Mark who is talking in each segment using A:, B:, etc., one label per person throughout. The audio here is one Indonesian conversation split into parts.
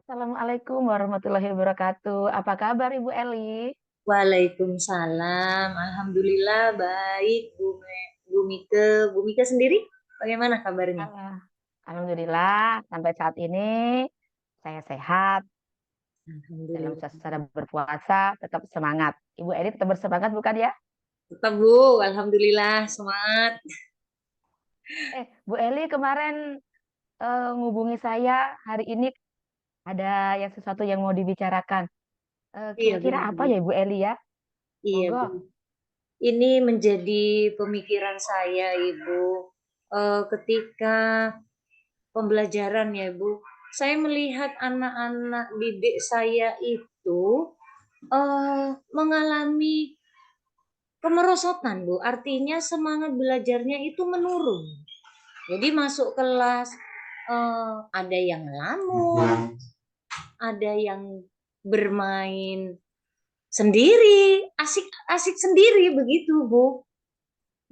A: Assalamualaikum warahmatullahi wabarakatuh. Apa kabar Ibu Eli?
B: Waalaikumsalam. Alhamdulillah baik Bu Mike. Bu Mike sendiri bagaimana kabarnya?
A: Ah, Alhamdulillah sampai saat ini saya sehat dalam
B: Alhamdulillah.
A: suasana berpuasa, tetap semangat. Ibu Eli tetap bersemangat bukan ya?
B: Tetap Bu, alhamdulillah semangat.
A: Bu Eli kemarin ngubungi saya hari ini ada yang sesuatu yang mau dibicarakan.
B: Iya
A: Kira-kira
B: benar
A: apa
B: Bu.
A: ya Ibu Eli ya?
B: Iya
A: Monggo.
B: Bu. Ini menjadi pemikiran saya Ibu. Ketika pembelajaran ya Bu, saya melihat anak-anak didik saya itu mengalami kemerosotan Bu, artinya semangat belajarnya itu menurun. Jadi masuk kelas ada yang ngelamun, ada yang bermain sendiri, asik-asik sendiri begitu Bu,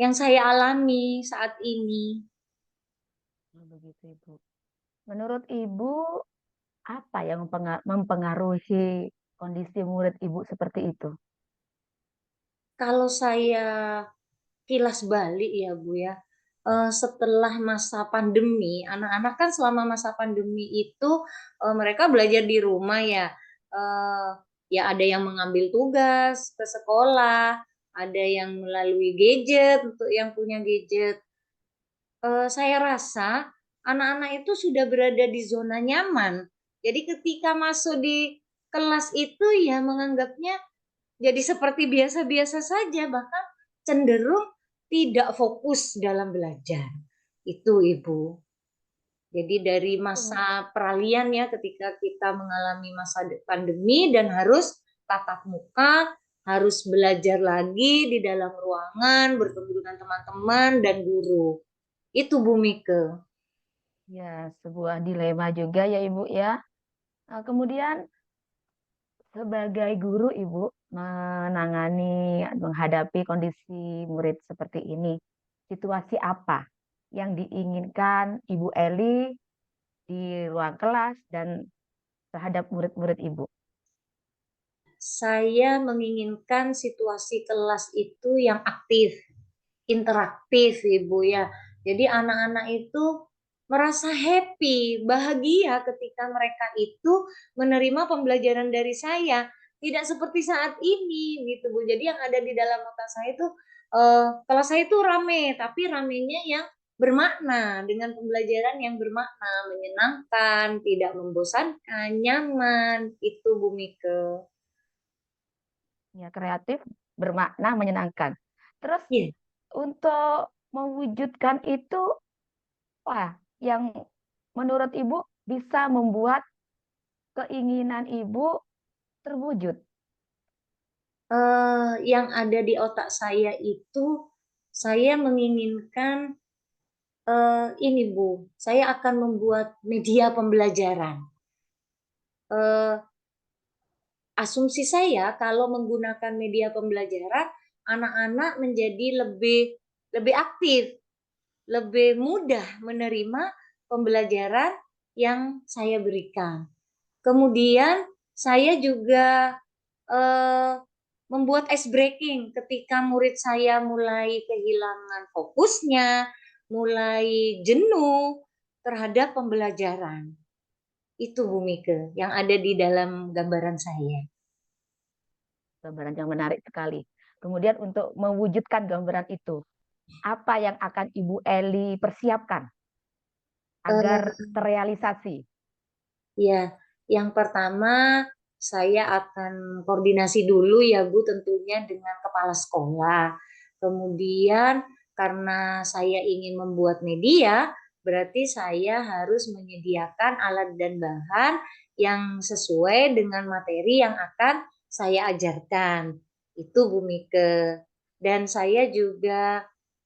B: yang saya alami saat ini.
A: Oh, begitu Ibu. Menurut Ibu apa yang mempengaruhi kondisi murid Ibu seperti itu?
B: Kalau saya kilas balik ya Bu ya, setelah masa pandemi, anak-anak kan selama masa pandemi itu mereka belajar di rumah ya. Eh, Ya ada yang mengambil tugas ke sekolah, ada yang melalui gadget untuk yang punya gadget. Saya rasa anak-anak itu sudah berada di zona nyaman. Jadi ketika masuk di kelas itu ya menganggapnya jadi seperti biasa-biasa saja, bahkan cenderung tidak fokus dalam belajar. Itu Ibu. Jadi dari
A: Oh,
B: masa peralihan ya ketika kita mengalami masa pandemi dan harus tatap muka, harus belajar lagi di dalam ruangan, bertemu dengan teman-teman dan guru. Itu Bu Mike.
A: ya, sebuah dilema juga ya Ibu ya. Kemudian sebagai guru Ibu menghadapi kondisi murid seperti ini, situasi apa yang diinginkan Ibu Eli di ruang kelas dan terhadap murid-murid Ibu?
B: Saya menginginkan situasi kelas itu yang aktif, interaktif Ibu ya. Jadi anak-anak itu merasa happy, bahagia ketika mereka itu menerima pembelajaran dari saya. Tidak seperti saat ini gitu Bu. Jadi yang ada di dalam otak saya itu kelas saya itu rame, tapi ramenya yang bermakna dengan pembelajaran yang bermakna, menyenangkan, tidak membosankan, nyaman. Itu Bu Mike.
A: Ya, kreatif, bermakna, menyenangkan. Terus
B: Iya.
A: untuk mewujudkan itu, wah, yang menurut Ibu bisa membuat keinginan Ibu terwujud.
B: Yang ada di otak saya itu saya menginginkan ini Bu, saya akan membuat media pembelajaran. Eh, Asumsi saya kalau menggunakan media pembelajaran, anak-anak menjadi lebih lebih aktif, lebih mudah menerima pembelajaran yang saya berikan. Kemudian saya juga eh, membuat ice breaking ketika murid saya mulai kehilangan fokusnya, mulai jenuh terhadap pembelajaran. Itu Bu Mike yang ada di dalam gambaran saya.
A: Gambaran yang menarik sekali. Kemudian untuk mewujudkan gambaran itu, apa yang akan Ibu Eli persiapkan agar
B: Eh,
A: terrealisasi?
B: Ya, yang pertama saya akan koordinasi dulu ya Bu tentunya dengan kepala sekolah. Kemudian karena saya ingin membuat media, berarti saya harus menyediakan alat dan bahan yang sesuai dengan materi yang akan saya ajarkan. Itu Bu Mike. Dan saya juga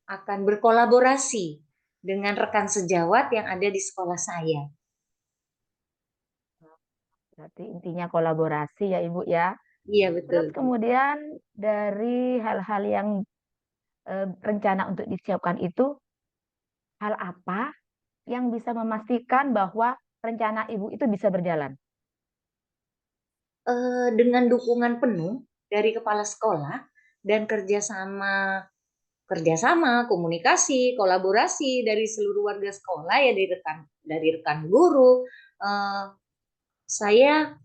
B: akan berkolaborasi dengan rekan sejawat yang ada di sekolah saya.
A: Berarti intinya kolaborasi ya Ibu ya.
B: Iya betul,
A: Terus
B: Bu.
A: kemudian dari hal-hal yang rencana untuk disiapkan itu, hal apa yang bisa memastikan bahwa rencana Ibu itu bisa berjalan?
B: Dengan dukungan penuh dari kepala sekolah dan kerjasama, komunikasi, kolaborasi dari seluruh warga sekolah ya dari rekan guru, eee, saya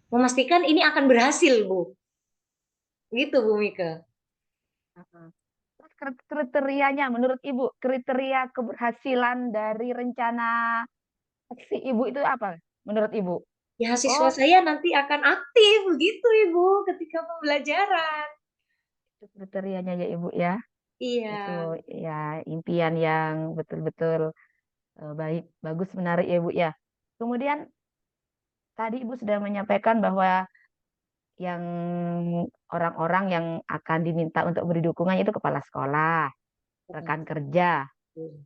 B: memastikan ini akan berhasil, Bu. Gitu, Bu Mika.
A: Heeh. Terus kriterianya menurut Ibu, kriteria keberhasilan dari rencana aksi Ibu itu apa menurut Ibu?
B: Ya siswa
A: Oh,
B: saya nanti akan aktif begitu, Ibu, ketika pembelajaran.
A: itu kriterianya ya Ibu ya.
B: Iya,
A: Itu ya impian yang betul-betul baik, bagus, menarik ya Ibu ya. Kemudian tadi Ibu sudah menyampaikan bahwa yang orang-orang yang akan diminta untuk beri dukungan itu kepala sekolah, rekan kerja,
B: betul.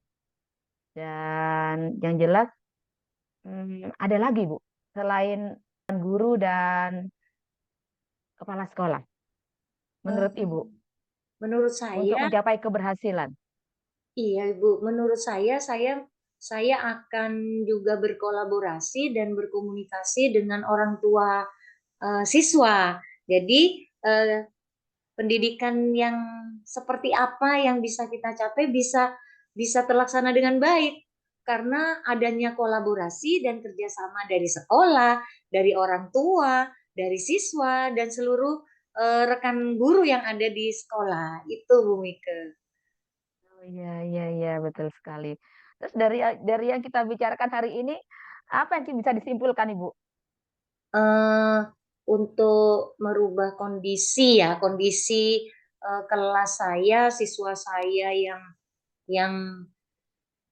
A: dan yang jelas ada lagi Bu, selain guru dan kepala sekolah,
B: Eee,
A: menurut Ibu,
B: menurut
A: untuk
B: saya
A: mencapai keberhasilan.
B: iya, Ibu, menurut saya akan juga berkolaborasi dan berkomunikasi dengan orang tua, siswa. Jadi, eee, pendidikan yang seperti apa yang bisa kita capai bisa bisa terlaksana dengan baik, karena adanya kolaborasi dan kerjasama dari sekolah, dari orang tua, dari siswa, dan seluruh, rekan guru yang ada di sekolah, itu Bu Mika.
A: Oh iya, iya, iya, betul sekali. Terus dari yang kita bicarakan hari ini, apa yang bisa disimpulkan Ibu?
B: Eee, untuk merubah kondisi ya, kondisi, kelas saya, siswa saya yang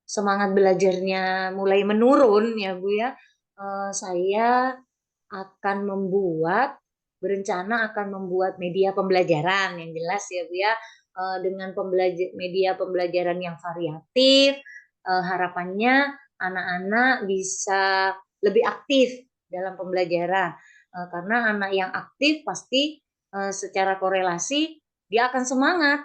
B: semangat belajarnya mulai menurun ya, Bu, ya, saya akan berencana akan membuat media pembelajaran yang jelas ya, Bu, ya, dengan media pembelajaran yang variatif, harapannya anak-anak bisa lebih aktif dalam pembelajaran, karena anak yang aktif pasti, secara korelasi dia akan semangat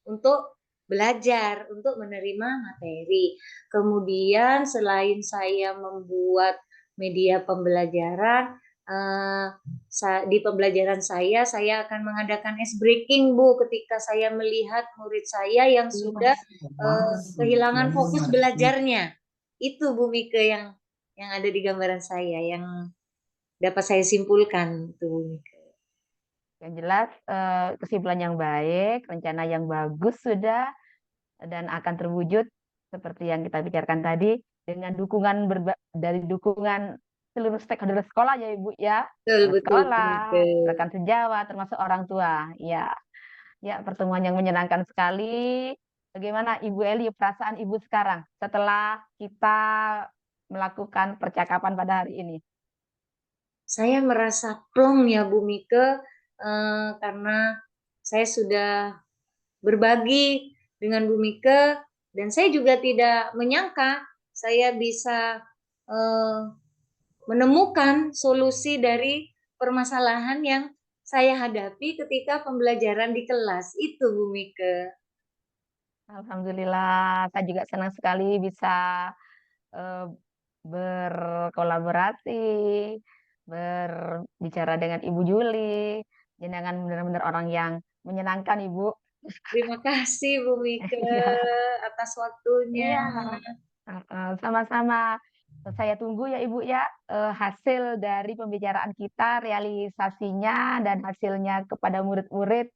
B: untuk belajar, untuk menerima materi. Kemudian selain saya membuat media pembelajaran, eee, di pembelajaran saya akan mengadakan ice breaking, Bu, ketika saya melihat murid saya yang sudah, kehilangan fokus belajarnya. Itu, Bu Mika, yang ada di gambaran saya, yang dapat saya simpulkan, itu, Bu Mika.
A: Yang jelas kesimpulan yang baik, rencana yang bagus sudah dan akan terwujud seperti yang kita bicarakan tadi dengan dukungan dari dukungan seluruh stakeholder sekolah ya Ibu ya,
B: Betul
A: kepala
B: betul, Bu
A: sekolah,
B: Mika.
A: rekan sejawat, termasuk orang tua. Ya, ya pertemuan yang menyenangkan sekali. Bagaimana Ibu Eli perasaan Ibu sekarang setelah kita melakukan percakapan pada hari ini?
B: Saya merasa plong ya Bu Mika, karena saya sudah berbagi dengan Bu Mika dan saya juga tidak menyangka saya bisa, eee, menemukan solusi dari permasalahan yang saya hadapi ketika pembelajaran di kelas, itu Bu Mika.
A: Alhamdulillah, saya juga senang sekali bisa eh, berkolaborasi, berbicara dengan Ibu Juli. Jenengan benar-benar orang yang menyenangkan, Ibu.
B: Terima kasih Bu Mika
A: Iya,
B: atas waktunya.
A: iya, sama-sama. Saya tunggu ya Ibu ya hasil dari pembicaraan kita, realisasinya dan hasilnya kepada murid-murid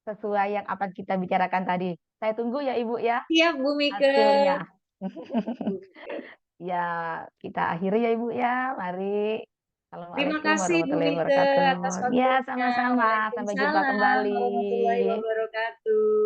A: sesuai yang apa kita bicarakan tadi. Saya tunggu ya Ibu ya
B: Siap Bu Mika.
A: hasilnya.
B: Bu Mika.
A: Ya, kita akhiri ya Ibu ya. Mari.
B: Terima
A: Assalamualaikum
B: kasih Bu
A: warahmatullahi
B: Mika
A: wabarakatuh.
B: atas
A: Ya,
B: waktunya.
A: sama-sama. Sampai jumpa
B: Waalaikumsalam
A: kembali.
B: warahmatullahi wabarakatuh.